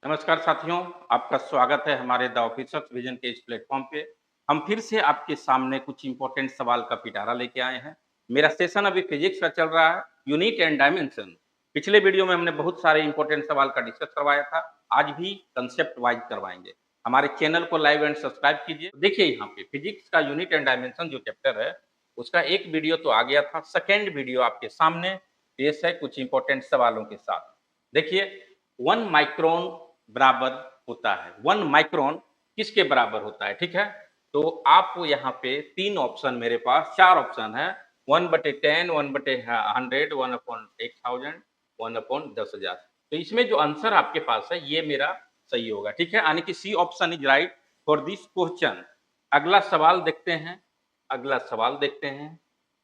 नमस्कार साथियों, आपका स्वागत है हमारे द ऑफिसर्स विजन के इस प्लेटफॉर्म पे। हम फिर से आपके सामने कुछ इंपॉर्टेंट सवाल का पिटारा लेके आए हैं। मेरा सेशन अभी फिजिक्स का चल रहा है, यूनिट एंड डायमेंशन। पिछले वीडियो में हमने बहुत सारे इंपॉर्टेंट सवाल का डिस्कस करवाया था, आज भी कंसेप्ट वाइज करवाएंगे। हमारे चैनल को लाइव एंड सब्सक्राइब कीजिए। देखिए यहाँ पे फिजिक्स का यूनिट एंड डायमेंशन जो चैप्टर है, उसका एक वीडियो तो आ गया था, सेकेंड वीडियो आपके सामने पेश है कुछ इंपॉर्टेंट सवालों के साथ। देखिए, 1 माइक्रोन बराबर होता है। 1 माइक्रोन किसके बराबर होता है? ठीक है, तो आप यहाँ पे 3 ऑप्शन, मेरे पास 4 ऑप्शन है। 1/10, 1/100, 1/1000, 1/10,000। तो इसमें जो आंसर आपके पास है ये मेरा सही होगा। ठीक है, यानी कि C option is right for this question. अगला सवाल देखते हैं। अगला सवाल देखते हैं,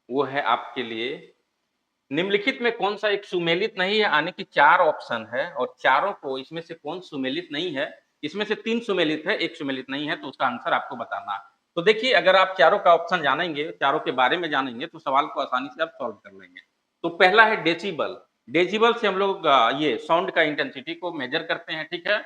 वो है आपके लिए, निम्नलिखित में कौन सा एक सुमेलित नहीं है? यानी कि 4 ऑप्शन है और चारों को इसमें से कौन सुमेलित नहीं है? इसमें से 3 सुमेलित है, 1 सुमेलित नहीं है, तो उसका आंसर आपको बताना है। तो देखिए, अगर आप चारों का ऑप्शन जानेंगे, चारों के बारे में जानेंगे, तो सवाल को आसानी से आप सॉल्व कर लेंगे। तो पहला है डेसिबल। डेसिबल से हम लोग ये साउंड का इंटेंसिटी को मेजर करते हैं, ठीक है?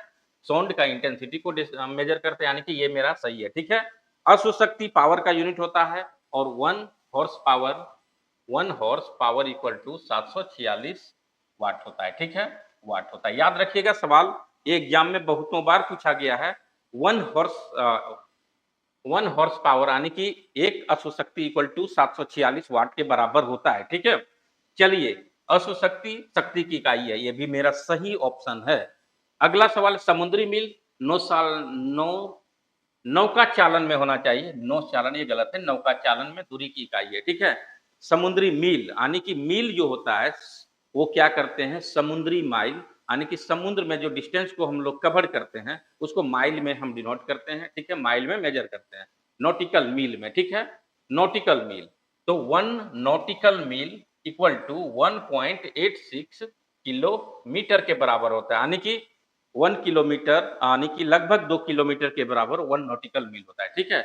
साउंड का इंटेंसिटी को मेजर करते हैं, यानी कि ये मेरा सही है, ठीक है? अश्वशक्ति पावर का यूनिट होता है और 1 हॉर्स पावर इक्वल टू 746 वाट होता है, ठीक है? वाट होता है। याद रखिएगा, सवाल ये एग्जाम में बहुतों बार पूछा गया है। 1 हॉर्स पावर यानी कि एक अश्वशक्ति इक्वल टू 746 वाट के बराबर होता है, ठीक है? चलिए, अश्वशक्ति शक्ति की इकाई है, ये भी मेरा सही ऑप्शन है। अगला सवाल, समुद्री मील नौ साल नौ नौका चालन में होना चाहिए। नौ चालन ये गलत है, नौका चालन में दूरी की इकाई है, ठीक है? समुद्री मील यानी कि मील जो होता है वो क्या करते हैं, समुद्री माइल यानी कि समुद्र में जो डिस्टेंस को हम लोग कवर करते हैं उसको माइल में हम डिनोट करते हैं, ठीक है? माइल में मेजर करते हैं, नॉटिकल मील में, ठीक है? Nautical mile. तो 1 nautical mile equal to 1.86 kilometre के बराबर होता है, यानी कि 1 किलोमीटर यानी कि लगभग 2 किलोमीटर के बराबर 1 नॉटिकल मील होता है, ठीक है?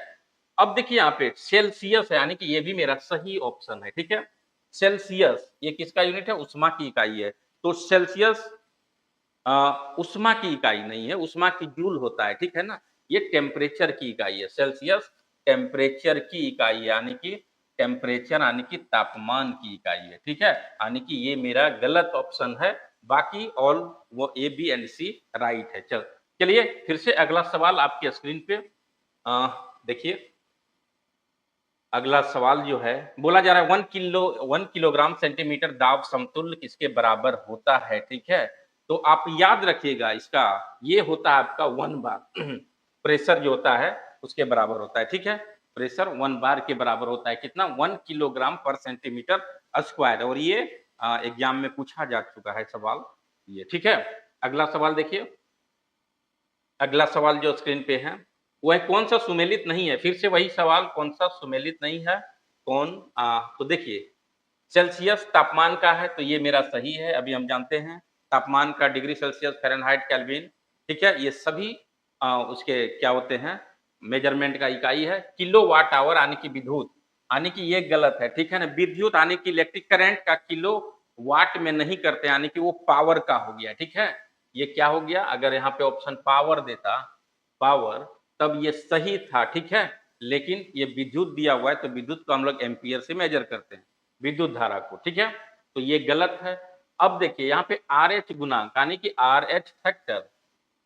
अब देखिए यहाँ पे सेल्सियस है, यानी कि ये भी मेरा सही ऑप्शन है, ठीक है? सेल्सियस ये किसका यूनिट है? उष्मा की इकाई है। तो सेल्सियस उष्मा की इकाई नहीं है, उष्मा की जूल होता है, ठीक है ना? ये टेम्परेचर की इकाई है। सेल्सियस टेम्परेचर की इकाई है, यानी कि टेम्परेचर यानी कि तापमान की इकाई है, ठीक है? यानी कि ये मेरा गलत ऑप्शन है, बाकी ऑल वो ए, बी एंड सी राइट है। चलिए फिर से अगला सवाल आपकी स्क्रीन पे देखिए। अगला सवाल जो है, बोला जा रहा है 1 किलोग्राम सेंटीमीटर दाब समतुल्य किसके बराबर होता है, ठीक है? तो आप याद रखिएगा इसका, ये होता है आपका 1 बार प्रेशर जो होता है उसके बराबर होता है, ठीक है? प्रेशर 1 बार के बराबर होता है, कितना? 1 किलोग्राम पर सेंटीमीटर स्क्वायर, और ये एग्जाम में पूछा जा चुका है सवाल ये, ठीक है? अगला सवाल देखिए। अगला सवाल जो स्क्रीन पे है, वह कौन-सा सुमेलित नहीं है? फिर से वही सवाल, कौन-सा सुमेलित नहीं है? तो देखिए, सेल्सियस तापमान का है, तो ये मेरा सही है। अभी हम जानते हैं तापमान का डिग्री सेल्सियस, फ़ारेनहाइट, केल्विन, ठीक है? ये सभी उसके क्या होते हैं, मेजरमेंट का इकाई है। किलोवाट आवर यानी कि विद्युत, यानी कि ये गलत है, ठीक है ना? विद्युत यानी कि इलेक्ट्रिक करंट का किलो वाट में नहीं करते, यानी कि वो पावर का हो गया, ठीक है? ये क्या हो गया? अगर यहाँ पे ऑप्शन पावर देता, पावर, तब ये सही था, ठीक है? लेकिन ये विद्युत दिया हुआ है, तो विद्युत को हम लोग एम्पीयर से मेजर करते हैं, विद्युत धारा को, ठीक है? तो ये गलत है। अब देखिए यहाँ पे आरएच गुणांक यानी कि आरएच फैक्टर,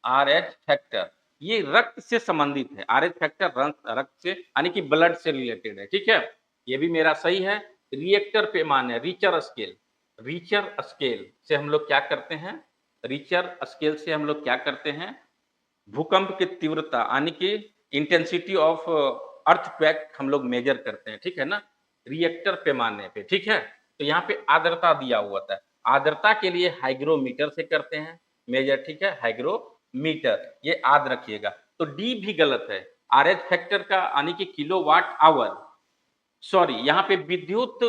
आरएच फैक्टर ये रक्त से संबंधित है। आरएच फैक्टर रक्त से यानी कि ब्लड से रिलेटेड है, ठीक है? ये भी मेरा सही है। रिएक्टर पैमाने, रिचर स्केल, रिचर स्केल से हम लोग क्या करते हैं? रिचर स्केल से हम लोग क्या करते हैं? भूकंप की तीव्रता यानी कि इंटेंसिटी ऑफ अर्थक्वेक हम लोग मेजर करते हैं, ठीक है ना? रिएक्टर पैमाने पे, ठीक है? तो यहाँ पे आर्द्रता दिया हुआ था, आर्द्रता के लिए हाइग्रोमीटर से करते हैं मेजर, ठीक है? हाइग्रोमीटर, ये याद रखिएगा। तो डी भी गलत है। आरएच फैक्टर का यानी कि किलोवाट आवर, सॉरी यहाँ पे विद्युत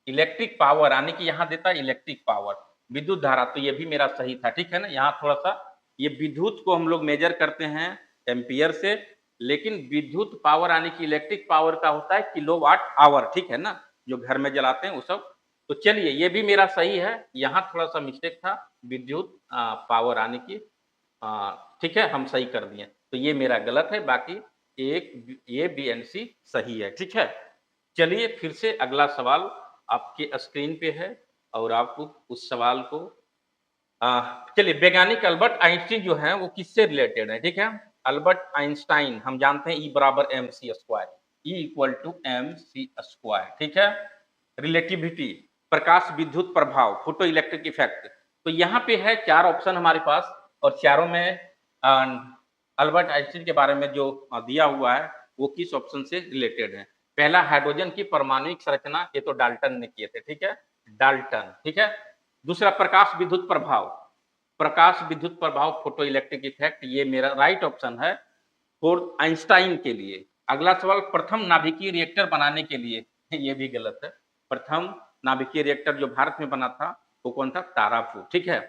इलेक्ट्रिक पावर यानी कि यहाँ देता है इलेक्ट्रिक पावर, विद्युत धारा, तो ये भी मेरा सही था, ठीक है ना? यहाँ थोड़ा-सा ये विद्युत को हम लोग मेजर करते हैं एम्पीयर से, लेकिन विद्युत पावर यानी कि इलेक्ट्रिक पावर का होता है किलोवाट आवर, ठीक है ना? जो घर में जलाते हैं वो सब। तो चलिए ये भी मेरा सही है, यहाँ थोड़ा-सा मिस्टेक था, विद्युत पावर यानी कि ठीक है, हम सही कर दिए। तो ये मेरा गलत है, बाकी एक ए, बी एंड सी सही है, ठीक है। चलिए फिर से अगला सवाल आपके स्क्रीन पे है और आप उस सवाल को चलिए, वैज्ञानिक अल्बर्ट आइंस्टीन जो है वो किससे रिलेटेड है, ठीक है। अल्बर्ट आइंस्टाइन हम जानते हैं E बराबर M C square, E equal to M C square, ठीक है। रिलेटिविटी, प्रकाश विद्युत प्रभाव, फोटो इलेक्ट्रिक इफेक्ट। तो यहाँ पे है 4 ऑप्शन हमारे पास और चारों में अल्बर्ट आइंस्टीन के बारे में जो दिया हुआ है वो किस ऑप्शन से रिलेटेड है। पहला, हाइड्रोजन की परमाणुिक संरचना, ये तो डाल्टन ने किए थे, ठीक है, डाल्टन, ठीक है। दूसरा, प्रकाश विद्युत प्रभाव, प्रकाश विद्युत प्रभाव, फोटो इलेक्ट्रिक इफेक्ट, ये मेरा राइट ऑप्शन है फॉर आइंस्टाइन के लिए। अगला सवाल, प्रथम नाभिकीय रिएक्टर बनाने के लिए, ये भी गलत है। प्रथम नाभिकीय रिएक्टर जो भारत में बना था वो कौन था, तारापुर, ठीक है।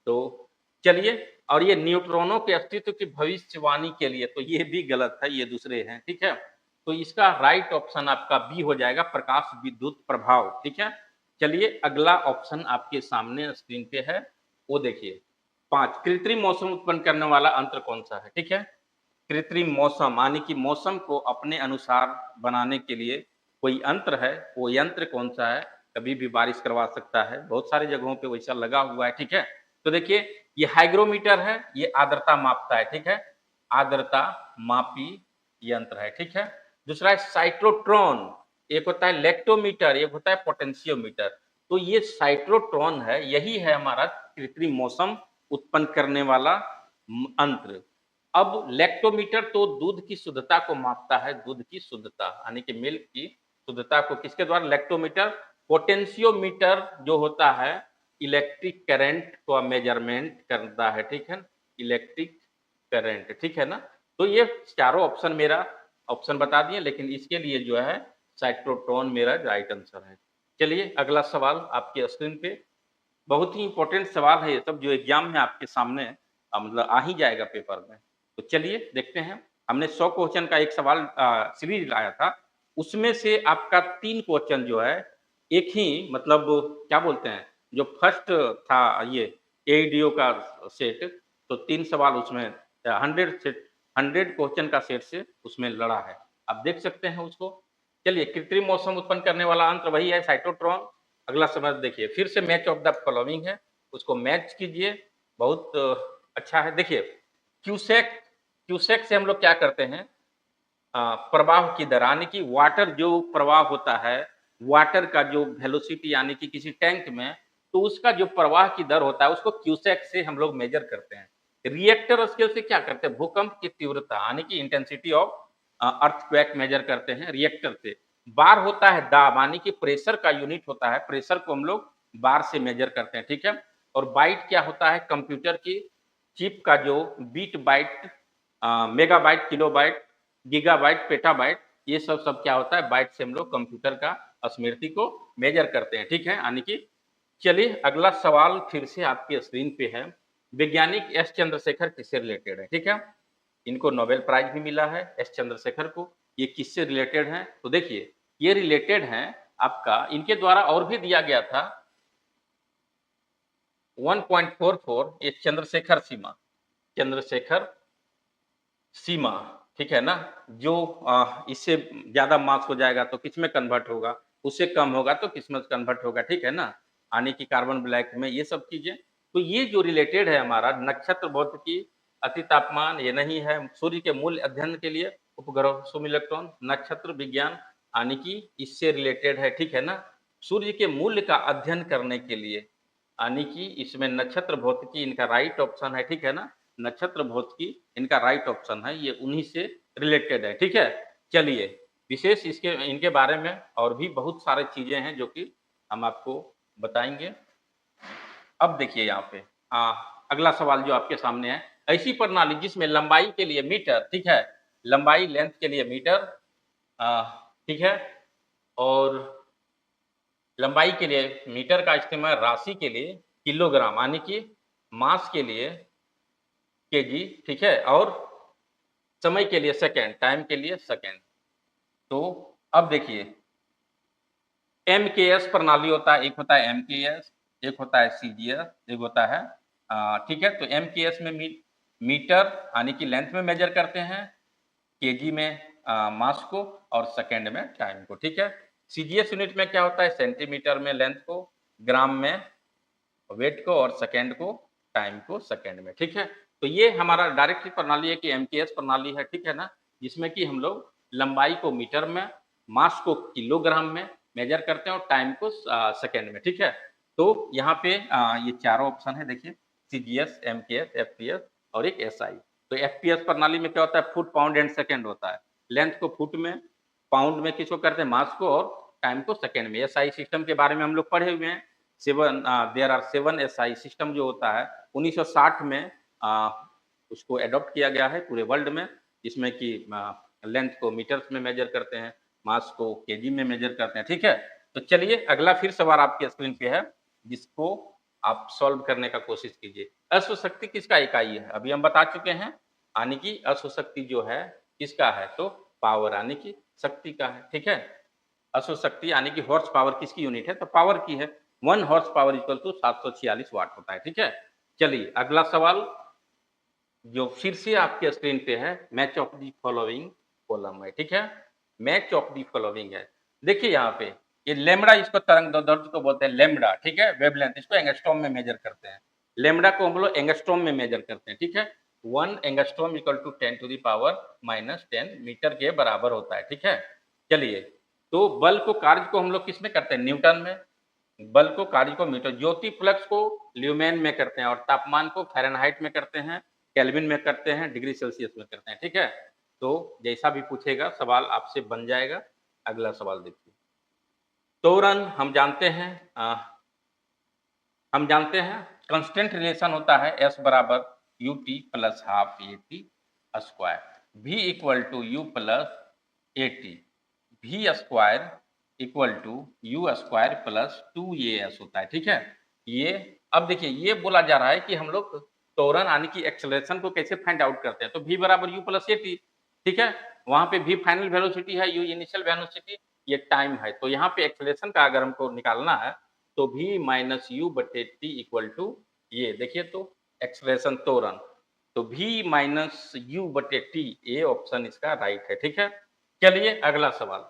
तो चलिए, और ये न्यूट्रॉनों के अस्तित्व की भविष्यवाणी के लिए, तो ये भी गलत है, ये दूसरे हैं, ठीक है। तो इसका राइट ऑप्शन आपका बी हो जाएगा, प्रकाश विद्युत प्रभाव, ठीक है। चलिए अगला ऑप्शन आपके सामने स्क्रीन पे है, वो देखिए 5, कृत्रिम मौसम उत्पन्न करने वाला यंत्र कौन सा है, ठीक है। कृत्रिम मौसम यानी कि मौसम को अपने अनुसार बनाने के लिए कोई यंत्र है, वो यंत्र कौन सा है, कभी भी बारिश करवा सकता है, बहुत सारी जगहों पे वैसा लगा हुआ है, ठीक है। तो देखिए, ये हाइग्रोमीटर है, ये आर्द्रता मापता है, ठीक है, आर्द्रता मापी यंत्र है, ठीक है। दूसरा है साइक्लोट्रॉन, एक होता है लेक्टोमीटर, एक होता है पोटेंशियोमीटर। तो ये साइक्लोट्रॉन है, यही है हमारा कृत्रिम मौसम उत्पन्न करने वाला यंत्र। अब लैक्टोमीटर तो दूध की शुद्धता को मापता है, दूध की शुद्धता यानी कि मिल्क की शुद्धता को किसके द्वारा, लैक्टोमीटर। पोटेंशियोमीटर जो होता है इलेक्ट्रिक करंट को मेजरमेंट करता है, ठीक है, इलेक्ट्रिक करंट, ठीक है ना। तो ये चारों ऑप्शन मेरा ऑप्शन बता दिए, लेकिन इसके लिए जो है साइक्लोट्रॉन मेरा राइट आंसर है। चलिए अगला सवाल आपके स्क्रीन पे, बहुत ही इंपॉर्टेंट सवाल है ये सब, जो एग्जाम में आपके सामने मतलब आ ही जाएगा पेपर में। तो चलिए देखते हैं, हमने 100 क्वेश्चन का एक सवाल सीरीज लाया था, उसमें से आपका 3 क्वेश्चन जो है एक ही मतलब क्या बोलते हैं, जो फर्स्ट था ये एईडीओ का सेट, तो 3 सवाल उसमें 100 क्वेश्चन का सेट से उसमें लड़ा है, आप देख सकते हैं उसको। चलिए, कृत्रिम मौसम उत्पन्न करने वाला यंत्र वही है साइटोट्रॉन। अगला सवाल देखिए, फिर से मैच ऑफ द फॉलोइंग है, उसको मैच कीजिए, बहुत अच्छा है। देखिए, क्यूसेक, क्यूसेक से हम लोग क्या करते हैं, प्रवाह की दर यानी कि वाटर जो प्रवाह होता है, वाटर का जो वेलोसिटी यानी कि किसी टैंक में, तो उसका जो प्रवाह की दर होता है उसको क्यूसेक से हम लोग मेजर करते हैं। रिएक्टर स्केल से क्या करते हैं, भूकंप की तीव्रता यानी कि इंटेंसिटी ऑफ अर्थक्वेक मेजर करते हैं रिएक्टर से। बार होता है दाब यानी कि प्रेशर का यूनिट होता है, प्रेशर को हम लोग बार से मेजर करते हैं, ठीक है। और बाइट क्या होता है, कंप्यूटर की चिप का जो bit byte, megabyte, kilobyte, gigabyte, petabyte, ये सब क्या होता है, बाइट से हम लोग कंप्यूटर का स्मृति को मेजर करते हैं, ठीक है, यानी कि। चलिए अगला सवाल फिर से आपके स्क्रीन पे है, वैज्ञानिक एस चंद्रशेखर किससे रिलेटेड है, ठीक है। इनको नोबेल प्राइज भी मिला है एस चंद्रशेखर को, ये किससे रिलेटेड है, तो देखिए ये रिलेटेड है आपका, इनके द्वारा और भी दिया गया था 1.44, ये चंद्रशेखर सीमा, चंद्रशेखर सीमा, ठीक है ना। जो इससे ज्यादा मार्क्स हो जाएगा तो किस में कन्वर्ट होगा, उससे कम होगा तो किस में कन्वर्ट होगा, ठीक है ना, यानी कि कार्बन ब्लैक में, ये सब चीजें। तो ये जो रिलेटेड है हमारा नक्षत्र भौतिकी, अति तापमान, ये नहीं है, सूर्य के मूल अध्ययन के लिए उपग्रह सुम इलेक्ट्रॉन, नक्षत्र विज्ञान यानी कि इससे रिलेटेड है, ठीक है ना। सूर्य के मूल्य का अध्ययन करने के लिए यानी कि इसमें नक्षत्र भौतिकी इनका राइट ऑप्शन है, ठीक है ना, नक्षत्र भौतिकी इनका राइट ऑप्शन है, ये उन्हीं से रिलेटेड है, ठीक है। चलिए, विशेष इसके इनके बारे में और भी बहुत सारे चीजें हैं जो कि हम आपको बताएंगे। अब देखिए यहाँ पे अगला सवाल जो आपके सामने है, ऐसी प्रणाली जिसमें लंबाई के लिए मीटर, ठीक है, लंबाई लेंथ के लिए मीटर, ठीक है, और लंबाई के लिए मीटर का इस्तेमाल, राशि के लिए किलोग्राम यानी कि मास के लिए केजी, ठीक है, और समय के लिए सेकंड, टाइम के लिए सेकंड। तो अब देखिए, एमकेएस प्रणाली होता है, एक होता है एमकेएस, एक होता है सीजीएस, एक होता है ठीक है। तो एमकेएस में मीटर यानी कि लेंथ में मेजर करते हैं, केजी में मास को और सेकेंड में टाइम को, ठीक है। सीजीएस यूनिट में क्या होता है, सेंटीमीटर में लेंथ को, ग्राम में वेट को और सेकेंड को टाइम को सेकेंड में, ठीक है। तो ये हमारा डायरेक्ट प्रणाली है कि एमकेएस प्रणाली है, ठीक है ना, जिसमें कि हम लोग लंबाई को मीटर में, मास को किलोग्राम में मेजर करते हैं और टाइम को सेकेंड में, ठीक है। तो यहाँ पे ये चारों ऑप्शन है, देखिए सीजीएस, एमकेएस, एफपीएस और एक एसआई। तो एफपीएस प्रणाली में क्या होता है, फुट, पाउंड एंड सेकेंड होता है। लेंथ को फुट में, पाउंड में किसको करते हैं, मास को, और टाइम को सेकेंड में। एसआई सिस्टम के बारे में हम लोग पढ़े हुए हैं। देयर आर 7 एसआई सिस्टम जो होता है 1960 में उसको एडॉप्ट किया गया है पूरे वर्ल्ड में, जिसमें कि लेंथ को मीटर्स में मेजर करते हैं, मास को केजी में मेजर करते हैं, ठीक है। तो चलिए अगला फिर सवाल आपके स्क्रीन पे है, जिसको आप सॉल्व करने का कोशिश कीजिए। अश्व शक्ति किसका इकाई है, अभी हम बता चुके हैं, यानी कि अश्व शक्ति जो है किसका है, तो पावर यानी कि शक्ति का है, ठीक है। अश्व शक्ति यानी कि हॉर्स पावर किसकी यूनिट है, तो पावर की है। 1 हॉर्स पावर इक्वल टू 746 वाट होता है, ठीक है। चलिए अगला सवाल जो फिर से आपके स्क्रीन पे है, match of the following column है, ठीक है। मैच ऑफ दी फॉलोइंग है, देखिए यहाँ पे ये लेमड़ा, इसको तरंग दैर्ध्य को बोलते हैं लेमड़ा, ठीक है। वेवलेंथ इसको एंगस्ट्रॉम में मेजर करते हैं, लेमड़ा को हम लोग एंगस्ट्रॉम में मेजर करते हैं, ठीक है। 1 angstrom equal to 10 to the power -10 metre के बराबर होता है, ठीक है। चलिए तो बल को, कार्य को हम लोग किस में करते हैं, न्यूटन में। बल को, कार्य को मीटर, ज्योति फ्लक्स को ल्यूमेन में करते हैं और तापमान को फ़ारेनहाइट में करते हैं, केल्विन में करते हैं, डिग्री सेल्सियस में करते हैं, ठीक है। तो जैसा भी पूछेगा सवाल आपसे बन जाएगा। अगला सवाल देखिए। त्वरण हम जानते हैं कांस्टेंट रिलेशन होता है S बराबर UT plus half AT square, V equal to U plus AT, V square equal to U स्क्वायर प्लस 2AS होता है, ठीक है। ये अब देखिए ये बोला जा रहा है कि हम लोग त्वरण यानी कि एक्सेलरेशन को कैसे फाइंड आउट करते हैं, तो V बराबर U प्लस AT, ठीक है। वहां पे V फाइनल वेलोसिटी है, U इनिशियल वेलोसिटी, ये टाइम है। तो यहाँ पे एक्सेलरेशन का अगर हमको निकालना है तो V माइनस यू बटे टी इक्वल टू, ये देखिए तो एक्सप्रेशन त्वरण, तो V माइनस यू बटे टी, ये ऑप्शन इसका राइट है, ठीक है। चलिए अगला सवाल।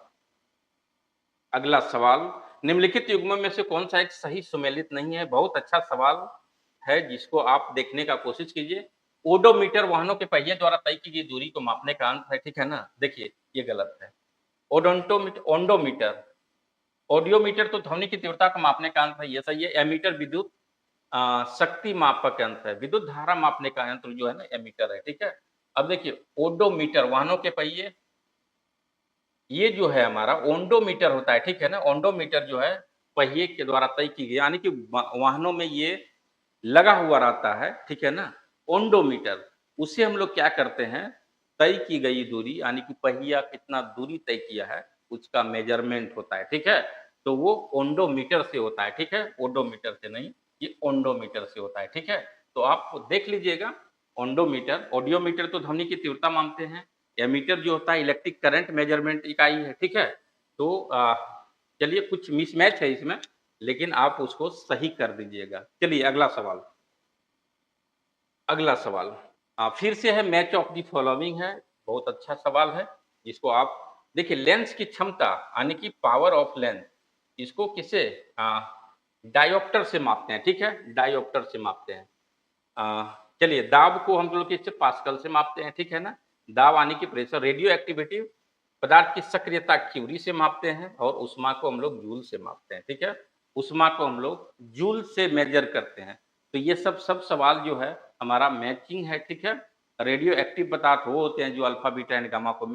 अगला सवाल, निम्नलिखित युग्मों में से कौन सा एक सही सुमेलित नहीं है, बहुत अच्छा सवाल है जिसको आप देखने का कोशिश कीजिए। ओडोमीटर वाहनों के पहिए द्वारा तय की गई दूरी को मापने का अंत है, ठीक है ना। देखिए ये गलत है। ओडोमीटर, ऑडियोमीटर तो ध्वनि की तीव्रता को मापने का यंत्र है, ये सही है। एमीटर विद्युत शक्ति मापक यंत्र है, विद्युत धारा मापने का यंत्र जो है ना एमीटर है, ठीक है। अब देखिए ओडोमीटर वाहनों के पहिए, ये जो है हमारा ओंडोमीटर होता है, ठीक है ना। ओंडोमीटर जो है पहिए के द्वारा तय की गई, यानी कि वाहनों में ये लगा हुआ रहता है, ठीक है ना। ओंडोमीटर, उससे हम लोग क्या करते हैं, तय की गई दूरी यानी कि पहिया कितना दूरी तय किया है उसका मेजरमेंट होता है, ठीक है। तो वो ओंडोमीटर से होता है, ठीक है, ओडोमीटर से नहीं, ये ओंडोमीटर से होता है, ठीक है। तो आप देख लीजिएगा, ओंडोमीटर, ऑडियोमीटर तो ध्वनि की तीव्रता मापते हैं, एमीटर जो होता है इलेक्ट्रिक करंट मेजरमेंट इकाई है, ठीक है। तो चलिए कुछ मिसमैच है इसमें, लेकिन आप उसको सही कर दीजिएगा। चलिए अगला सवाल। अगला सवाल फिर से है, मैच ऑफ द फॉलोइंग है, बहुत अच्छा सवाल है जिसको आप देखिए। लेंस की क्षमता यानी कि पावर ऑफ लेंस, इसको किसे डायोप्टर से मापते हैं, ठीक है, डायोप्टर से मापते हैं। चलिए दाब को हम लोग किससे, पास्कल से मापते हैं, ठीक है ना। दाब यानी कि प्रेशर, रेडियो एक्टिविटी पदार्थ की सक्रियता क्यूरी से मापते हैं और उष्मा को हम लोग जूल से मापते हैं, ठीक है। उष्मा को हम लोग जूल से मेजर करते हैं। तो ये सब सवाल जो है हमारा मैचिंग है, ठीक है। रेडियो एक्टिव पदार्थ वो होते हैं जो अल्फा बीटा एंड गामा को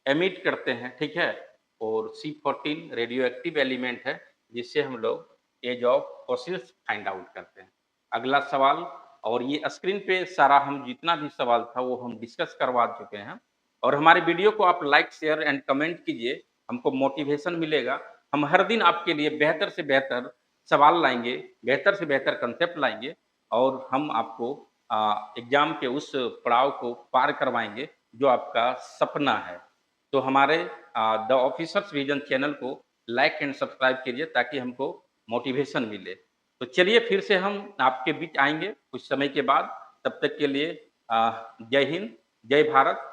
एमिट करते हैं, ठीक है। और C14 रेडियो एक्टिव एलिमेंट है जिससे हम लोग age of fossils find out करते हैं। अगला सवाल, और ये स्क्रीन पे सारा हम जितना भी सवाल था वो हम डिस्कस करवा चुके हैं। और हमारे वीडियो को आप लाइक शेयर एंड कमेंट कीजिए, हमको मोटिवेशन मिलेगा। हम हर दिन आपके लिए बेहतर से बेहतर सवाल लाएंगे, बेहतर से बेहतर कंसेप्ट लाएंगे और हम आपको एग्जाम के उस पड़ाव को पार करवाएंगे जो आपका सपना है। तो हमारे द ऑफिसर्स विजन चैनल को लाइक एंड सब्सक्राइब कीजिए ताकि हमको मोटिवेशन मिले। तो चलिए फिर से हम आपके बीच आएंगे कुछ समय के बाद, तब तक के लिए जय हिंद, जय भारत।